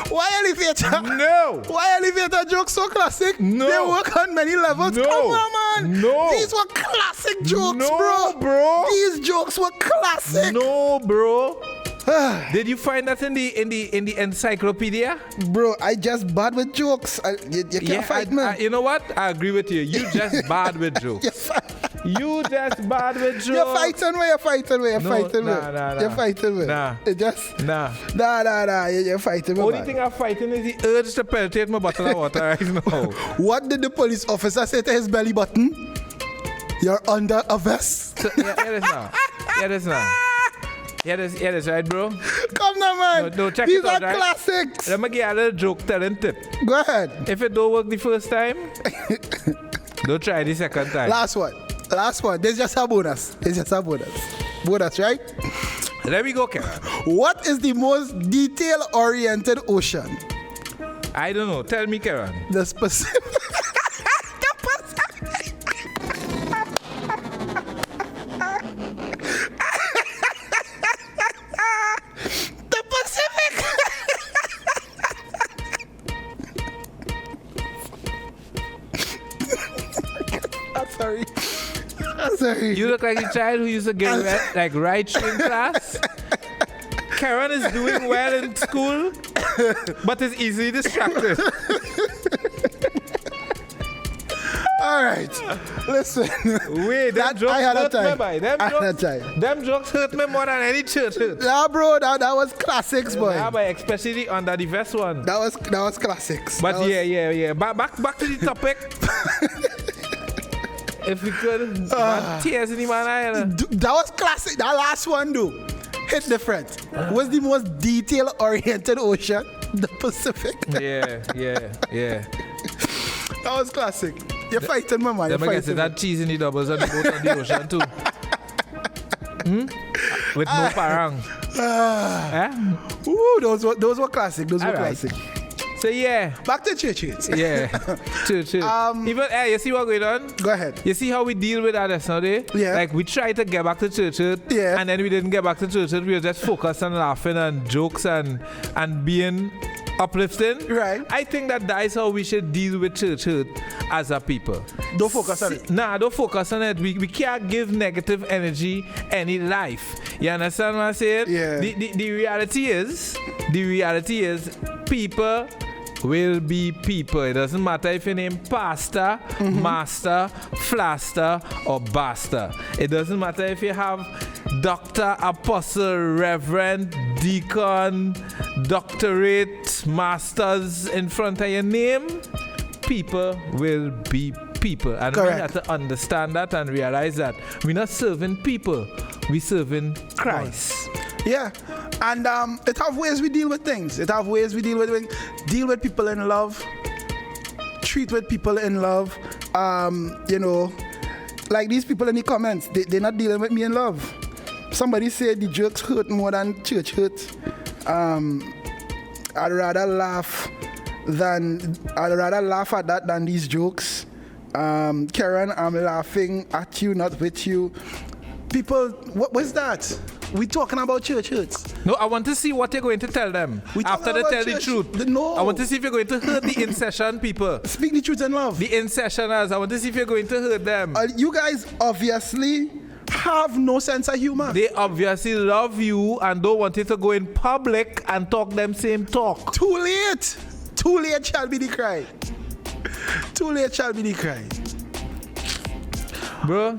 Why elevator? No. Why elevator jokes so classic? No. They work on many levels. No. Come on, man. No. These were classic jokes, No, bro. These jokes were classic. No, bro. Did you find that in the encyclopedia? Bro, I just bad with jokes. You can't fight me. You know what? I agree with you. You just bad with jokes. You just bad with jokes. You're fighting me. You're fighting me. Nah. You're fighting me. Nah. It just Nah. Nah. You're fighting me. Only man. thing I'm fighting is the urge to penetrate my bottle of water right now. What did the police officer say to his belly button? You're under arrest. So, hear this now. Hear this, right, bro? Come now, man. No, check These it out, are right? classics. Let me give you a little joke telling tip. Go ahead. If it don't work the first time, don't try the second time. Last one. This is just a bonus. Bonus, right? Let me go, Karen. What is the most detail-oriented ocean? I don't know. Tell me, Karen. The Pacific. The Pacific. I'm sorry. You look like a child who used to get right string class. Karen is doing well in school, but is easily distracted. All right. Listen. Wait, them jokes I had a hurt time. me, boy. Them jokes hurt me more than any church hurt. Nah, bro, that was classics, boy. Yeah, but especially under the vest one. That was classics. But that was, yeah. Back to the topic. If we could, tears in the man eye. That was classic. That last one, though, hit different. Was the most detail-oriented ocean? The Pacific. Yeah. That was classic. You're fighting, my man. You're Let me guess, fighting. that cheese in the doubles on the boat on the ocean too. With no parang. Ooh, those were classic. Those were All right. classic. So yeah. Back to church. Yeah. True. Even you see what going on? Go ahead. You see how we deal with that yesterday? Yeah. Like we tried to get back to church, yeah, and then we didn't get back to church. We were just focused on laughing and jokes and being uplifting. Right. I think that is how we should deal with church hurt as a people. Don't focus on it. Nah, don't focus on it. We can't give negative energy any life. You understand what I'm saying? Yeah. The reality is people will be people. It doesn't matter if your name pastor, master, flaster, or basta. It doesn't matter if you have doctor, apostle, reverend, deacon, doctorate, masters in front of your name. People will be people. And we have to understand that and realize that we're not serving people. We're serving Christ. Yeah. And it have ways we deal with things. It have ways we deal with people in love. Treat with people in love. Like these people in the comments, they're not dealing with me in love. Somebody said the jokes hurt more than church hurt. I'd rather laugh at that than these jokes. Karen, I'm laughing at you, not with you. People, what's that? We talking about church hurts. No, I want to see what you're going to tell them after they tell the truth. No. I want to see if you're going to hurt the INSESSION people. Speak the truth in love. The INSESSIONers, I want to see if you're going to hurt them. You guys obviously have no sense of humor. They obviously love you and don't want you to go in public and talk them same talk. Too late. Too late shall be the cry. Too late shall be the cry. Bro,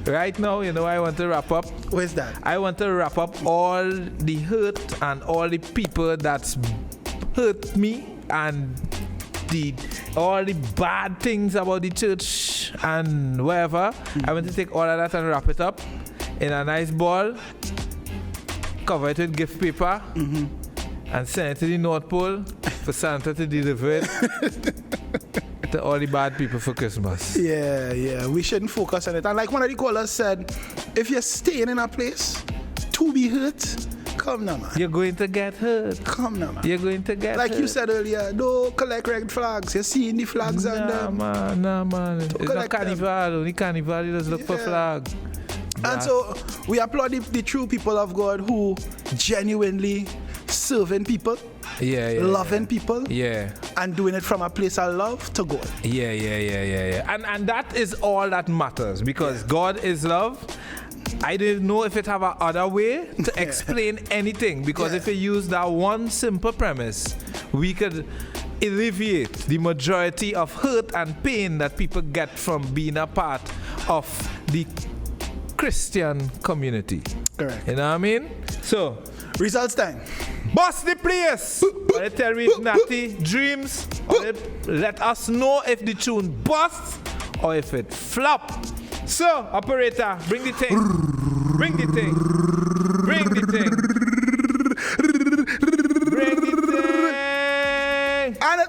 right now, you know I want to wrap up. Where's that? I want to wrap up all the hurt and all the people that's hurt me and all the bad things about the church and whatever. I want to take all of that and wrap it up in a nice ball, cover it with gift paper, and send it to the North Pole for Santa to deliver it to all the bad people for Christmas. Yeah. We shouldn't focus on it. And like one of the callers said, if you're staying in a place to be hurt, come now, man. You're going to get hurt. Come now, man. You're going to get hurt. Like you said earlier, don't collect red flags. You're seeing the flags on them. Nah, man. It's not carnival. Only carnival, you just look for flag. And so we applaud the true people of God who genuinely serving people, loving people, and doing it from a place of love to God. Yeah. And that is all that matters because God is love. I didn't know if it have a other way to explain anything because if you use that one simple premise, we could alleviate the majority of hurt and pain that people get from being a part of the Christian community. Correct. You know what I mean? So, results time. Bust the place! Or tell me Natty Dreams. Or let us know if the tune busts or if it flop. So, operator, bring the thing. Bring the thing. Bring the thing. Bring the thing. And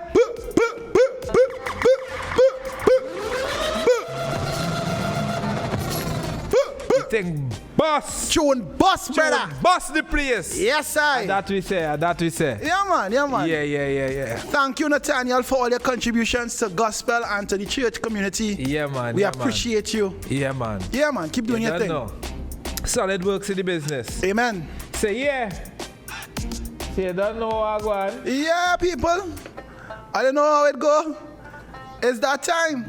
thing bust. Tune bust, brother. Bust the place. Yes, I. That we say. Yeah, man. Yeah. Thank you, Nathaniel, for all your contributions to gospel and to the church community. Yeah, man. We appreciate you. Yeah, man. Keep doing your thing. Know. Solid works in the business. Amen. Say yeah. Say you don't know how I go on. Yeah, people. I don't know how it go. It's that time.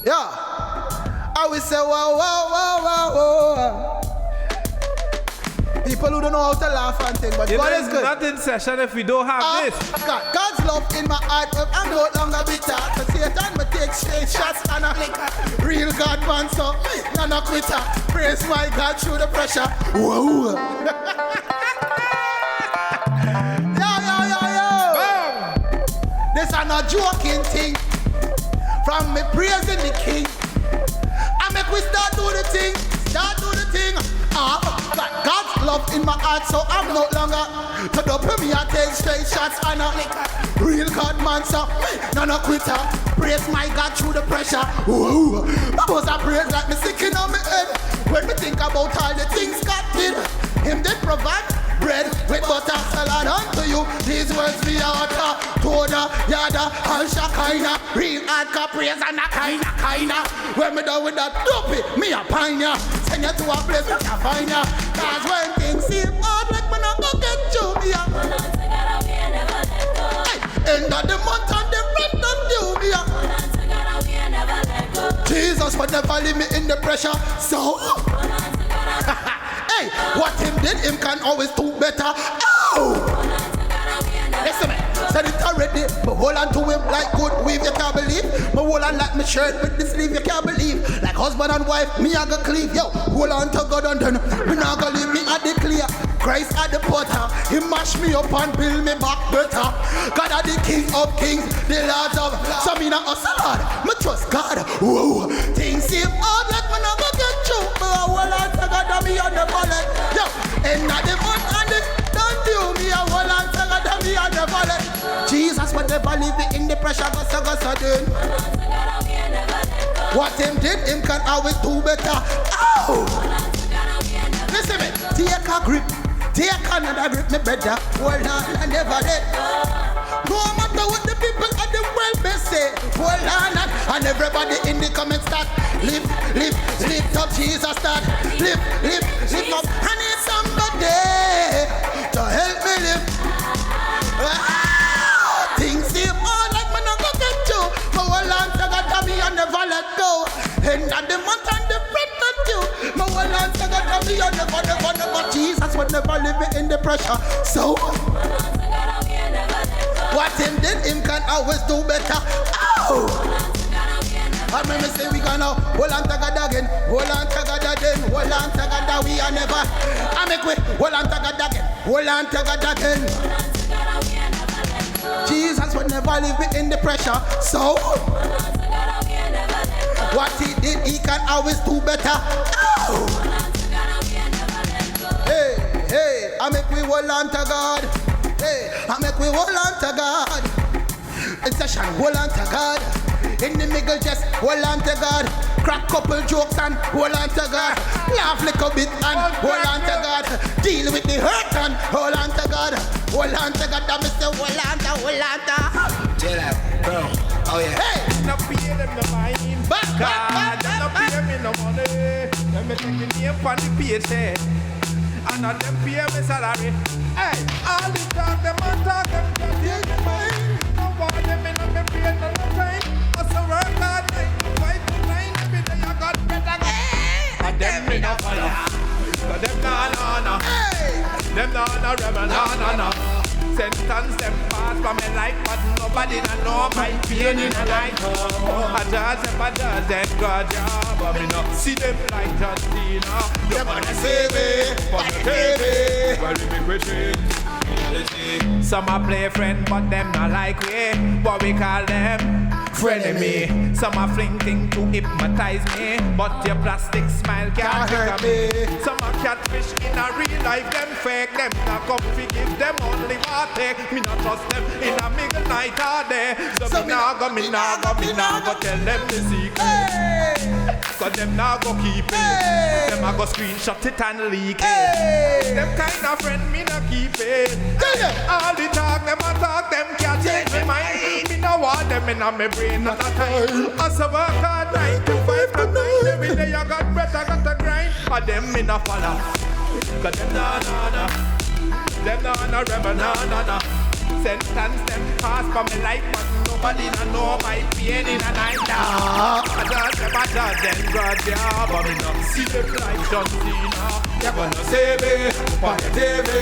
Yeah. I will say, whoa. People who don't know how to laugh and think, but God is good. Not in session if we don't have this. God's love in my heart, I'm no longer bitter. For Satan, me take straight shots and a flicker. Real God man, so I'm not quitter. Praise my God through the pressure. Whoa. Yo. This are not joking thing. From me praising the King. I make we start do the thing. God's love in my heart, so I'm no longer to double me and take straight shots and a real God man, so no quitter. Praise my God through the pressure. Whoa, I was a praise like me sticking on my head. When me think about all the things God did, Him did provide bread with butter, salad unto you. These words be outer, Toda, Yada, Al-Shakaina, real hardcore praise and a kinda. When me done with that dopey, me a pine ya. Send you to a place where I find ya. Cause when things seem hard, like me not go get you, me a Jesus would never leave me in the pressure. So, hey, what him did, him can always do better. Oh! Listen me, said it already. But hold on to him like good weave, you can't believe. But hold on like my shirt with the sleeve, you can't believe. Like husband and wife, me I go cleave. Yo, hold on to God and then me not gonna leave me at the clear. Christ at the potter, he mash me up and build me back better. God are the King of kings, the Lord of. So me not hustle hard, me trust God. Whoa, things seem hard like me not gonna get through. But hold on to God and me on the bullet. Yo, end of the month and the don't do me a hold on to God and me on the bullet. Jesus would never leave me in the pressure, go sudden. What him did, him can always do better. Oh! Listen me, take a grip, take another grip, me better. Hold on and never let. No matter what the people at the world may say, hold on and everybody in the comments start lift up Jesus, start lift up. I need somebody to help me live. Things seem hard like me not gonna get you, but hold on to God and me and never let go. End of the month and the bread not you, but hold on to God and me and never. Jesus would never leave me in the pressure. So what him did, him can always do better. Oh! I remember say we gonna hold on to God again, hold on to God again, hold on to God we are never. I make way, hold on to God again, hold on to God again. Jesus would never leave me in the pressure. So what he did, he can always do better. Oh! Hey, I make we hold on to God. Hey, I make we hold on to God. In session, hold on to God. In the middle, just hold on to God. Crack couple jokes and hold on to God. Laugh little bit and hold on to God. Deal with the hurt and hold on to God. Hold on to God, I say hold on to. Chill out, bro. Oh yeah. Hey, no pay them no mind. Back. No pay me no money. Let me take the name on the page there. And not them pay me salary. Hey, all the talk them and talk them can't take me mind. No want them in on me brain no time. Also work hard 9 to 5 to 9 every day I got better. And them me no follow. But them no. Hey, them no rebel no. Sentence them pass for me life, but nobody don't know my pain in a life. I just then God job, but me not see them like Justina. You wanna save me, but you save me. Very big question. Some a play friend, but them not like we. What we call them frenemy. Some a fling thing to hypnotize me, but your plastic smile can't hurt me. Some a catfish in a real life, them fake. Them not come fi give them only water. Me not trust them in a middle night or day. So me nah go tell them the secret. Cause them nah go keep it. Them a go screenshot it and leak it. Them kind of friend me nah keep it. All the talk them a talk, them can't change me mind. Me no want them in a me brain not a time. I so work hard 9 to 5 to 9 every day I got better, got to grind. And them me no follow. Cause them nah. Them no rebel, no. Sentence them pass for me life, but nobody don't know my pain in a night. I just them God job, but me not see them like John Cena. You're gonna save me, but you save me.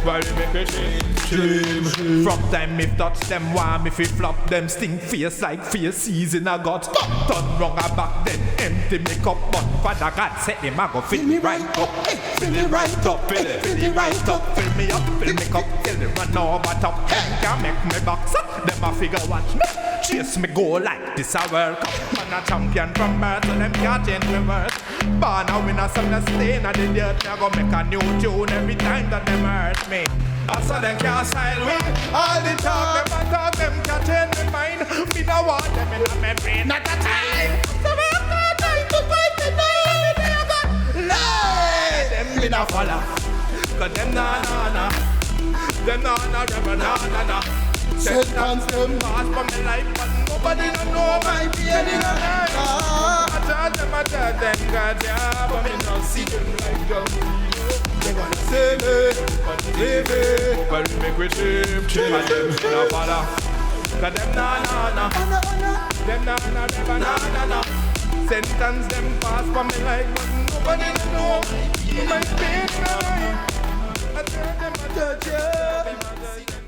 Well, you make a change. From time me touch them, why me fi flop them stink face like face season I got. Turn wrong a back then, empty me cup, but Father God set him I go fill me right up. Fill me right up, fill me right up, fill me up, fill me cup, till me run over top. Can make me box, them a figure watch me. Chase me go like this a World Cup. Man a champion from birth, so them can't change me worth. Born a winner, some that stay in the dirt. Me a go make a new tune every time that them hurt me. So them can't style me. All the talk, them a talk, them can't change me mind. Me no want them in my brain, not a time. So me a got time to fight the night. Me a got lie. Them me no follow, cause them na. Them no rebel, no. Sentence them pass for me life, but nobody don't know my pain in a life. I tell them God job, but me not see them like John Cena. They gonna save me, but they leave me. Well, we make we trip, and them no follow. Cause them na. Them na rebel, no. Sentence them pass for me like but nobody know my pain in my life. I tell them I touch you.